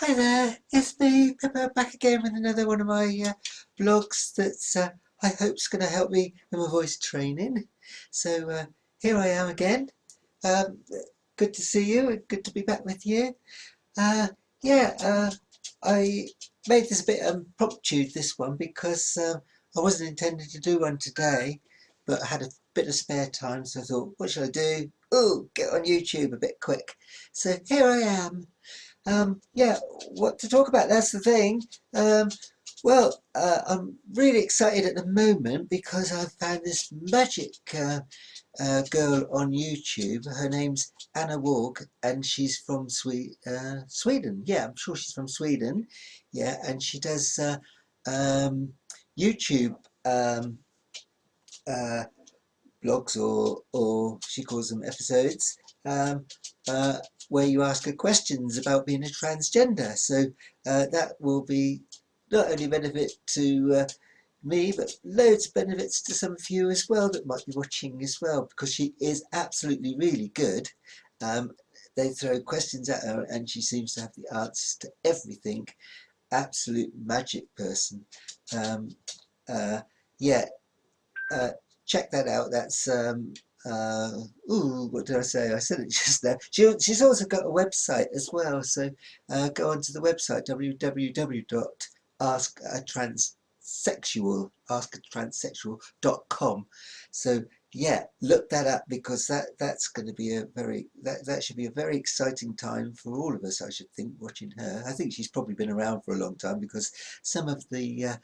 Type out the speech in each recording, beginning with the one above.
Hi there, it's me, Pippa, back again with another one of my vlogs that's I hope's going to help me with my voice training. So here I am again. Um, Good to see you, good to be back with you. Yeah, I made this a bit impromptu, this one, because I wasn't intending to do one today, but I had a bit of spare time, so I thought, what should I do? Oh, get on YouTube a bit quick. So here I am. Yeah, what to talk about, that's the thing. I'm really excited at the moment because I've found this magic girl on YouTube. Her name's Hannah Warg, and she's from Sweden. Yeah, I'm sure she's from Sweden. Yeah, and she does YouTube uh, blogs, or she calls them episodes, um, uh, where you ask her questions about being a transgender. So that will be not only benefit to me, but loads of benefits to some of you as well that might be watching as well, because she is absolutely really good. They throw questions at her and she seems to have the answers to everything. Absolute magic person. Um, yeah, uh, check that out. That's what did I say? I said it just now. She's also got a website as well, so go onto the website www.askatranssexual.com. So yeah, look that up, because that's going to be a that should be a very exciting time for all of us, I should think, watching her. I think she's probably been around for a long time, because some of the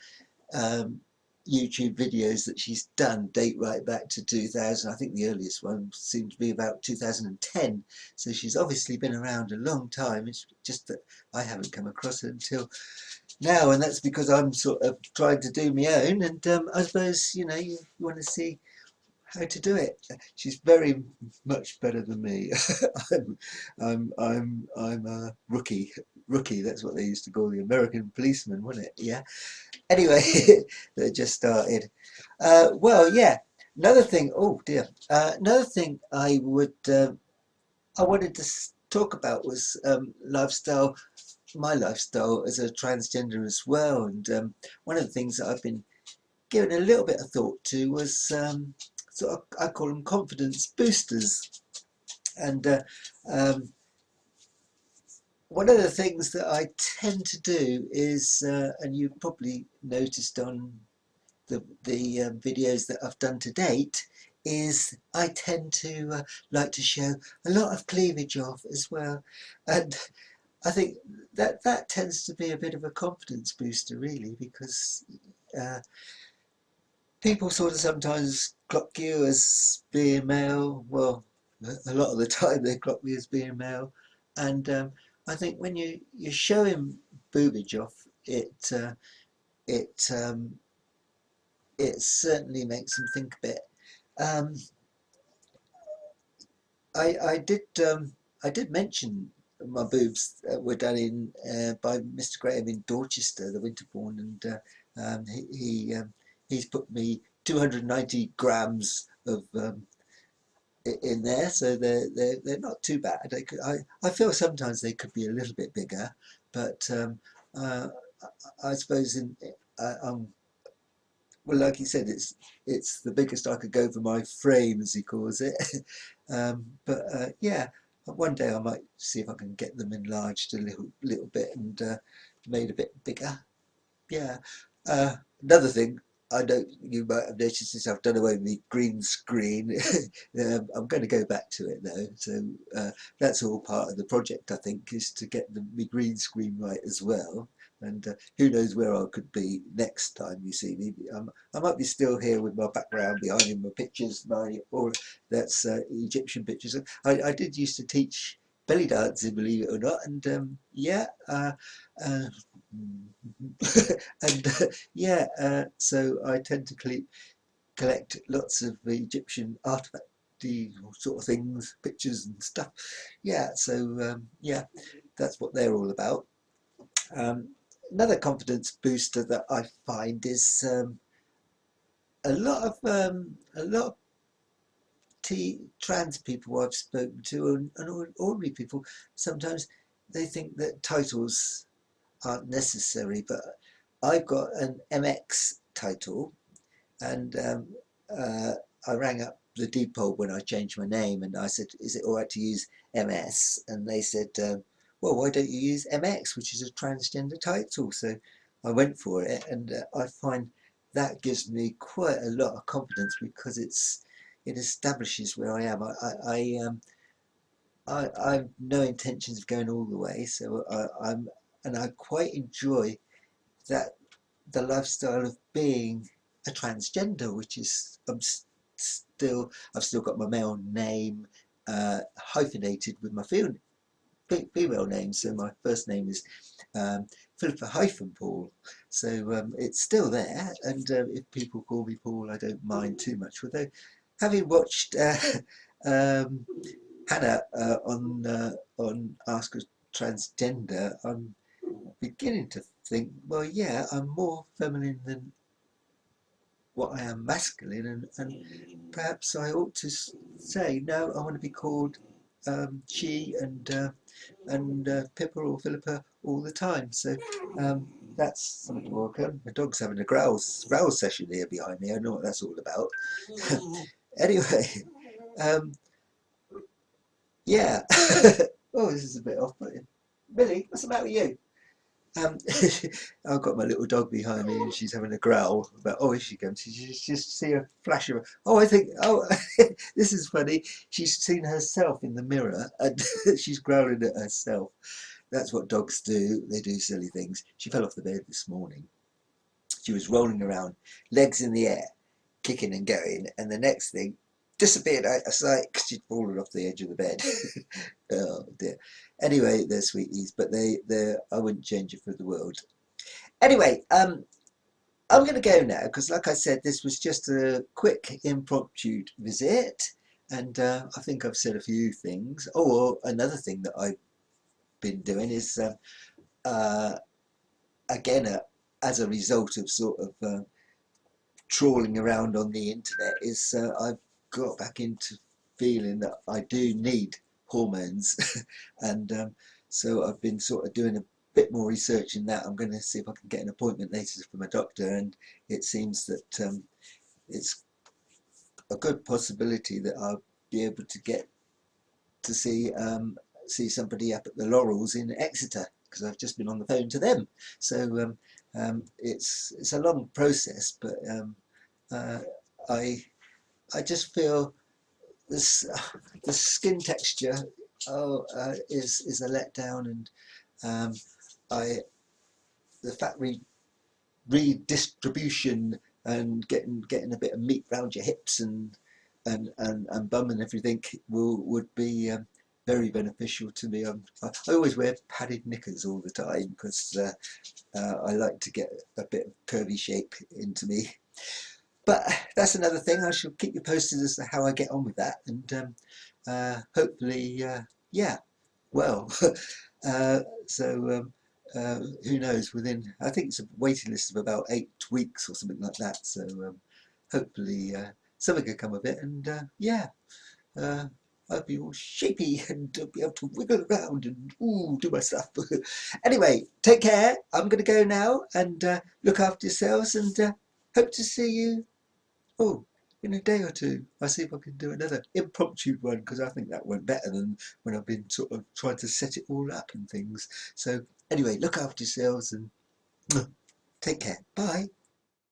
YouTube videos that she's done date right back to 2000. I think the earliest one seemed to be about 2010. So she's obviously been around a long time. It's just that I haven't come across her until now, and that's because I'm sort of trying to do my own. And I suppose, you know, you want to see how to do it. She's very much better than me. I'm a rookie. Rookie. That's what they used to call the American policeman, wasn't it? Yeah. Anyway, they just started. Well, yeah. Another thing. Oh dear. Another thing I wanted to talk about was lifestyle. My lifestyle as a transgender as well, and one of the things that I've been giving a little bit of thought to was sort of, I call them confidence boosters, and one of the things that I tend to do is, and you've probably noticed on the videos that I've done to date, is I tend to like to show a lot of cleavage off as well, and I think that tends to be a bit of a confidence booster, really, because people sort of sometimes clock you as being male. Well, a lot of the time they clock me as being male, and I think when you're showing boobage off, it it certainly makes them think a bit. Um, I did mention my boobs were done in by Mr. Graham in Dorchester, the Winterbourne, and he's put me 290 grams of in there, so they're not too bad. I feel sometimes they could be a little bit bigger, but uh, I suppose well, like he said, it's the biggest I could go for my frame, as he calls it. Yeah, one day I might see if I can get them enlarged a little bit and made a bit bigger. Yeah. Another thing, I know you might have noticed this, I've done away with the green screen. I'm going to go back to it though, so that's all part of the project, I think, is to get the green screen right as well. And who knows where I could be next time you see me. I might be still here with my background behind me, my pictures, or that's Egyptian pictures. I did used to teach belly dancing, believe it or not, and yeah, and yeah, so I tend to collect lots of Egyptian artifacty sort of things, pictures and stuff. Yeah, so yeah, that's what they're all about. Um, Another confidence booster that I find is a lot of trans people I've spoken to, and ordinary people, sometimes they think that titles aren't necessary, but I've got an MX title, and I rang up the depot when I changed my name, and I said, is it all right to use MS? And they said, well, why don't you use MX, which is a transgender title? So I went for it, and I find that gives me quite a lot of confidence, because it establishes where I am. I've no intentions of going all the way, so and I quite enjoy that, the lifestyle of being a transgender, which is I've still got my male name hyphenated with my female name. So my first name is Philippa Paul. So it's still there, and if people call me Paul, I don't mind too much. Although, having watched um, Hannah on Ask a Transgender, I'm beginning to think, well, yeah, I'm more feminine than what I am masculine, and perhaps I ought to say, no, I want to be called she and Pippa or Philippa all the time. So that's something to work on. My dog's having a growl session here behind me. I know what that's all about. Anyway, yeah. Oh, this is a bit off-putting. Billy, what's the matter with you? I've got my little dog behind me, and she's having a growl about, oh, here she comes. She just see a flash of, oh, I think, oh, this is funny. She's seen herself in the mirror, and she's growling at herself. That's what dogs do. They do silly things. She fell off the bed this morning. She was rolling around, legs in the air, kicking and going, and the next thing, disappeared out of sight because she'd fallen off the edge of the bed. Oh dear. Anyway, they're sweeties, but I wouldn't change it for the world. Anyway, I'm going to go now, because like I said, this was just a quick impromptu visit, and I think I've said a few things. Oh, another thing that I've been doing is again, as a result of sort of trawling around on the internet, is I've got back into feeling that I do need hormones, and so I've been sort of doing a bit more research in that. I'm going to see if I can get an appointment later from a doctor, and it seems that it's a good possibility that I'll be able to get to see somebody up at the Laurels in Exeter, because I've just been on the phone to them. So it's a long process, but I just feel this the skin texture is a letdown, and the fat redistribution, and getting a bit of meat around your hips and bum and everything would be very beneficial to me. I always wear padded knickers all the time, because I like to get a bit of curvy shape into me. But that's another thing. I shall keep you posted as to how I get on with that, and hopefully, yeah, well, so who knows, within, I think it's a waiting list of about 8 weeks or something like that, so hopefully something could come of it, and yeah, I'll be all shapy and be able to wiggle around and do my stuff. Anyway, take care. I'm going to go now, and look after yourselves, and hope to see you in a day or two. I'll see if I can do another impromptu one, because I think that went better than when I've been sort of trying to set it all up and things. So anyway, look after yourselves, and take care. Bye.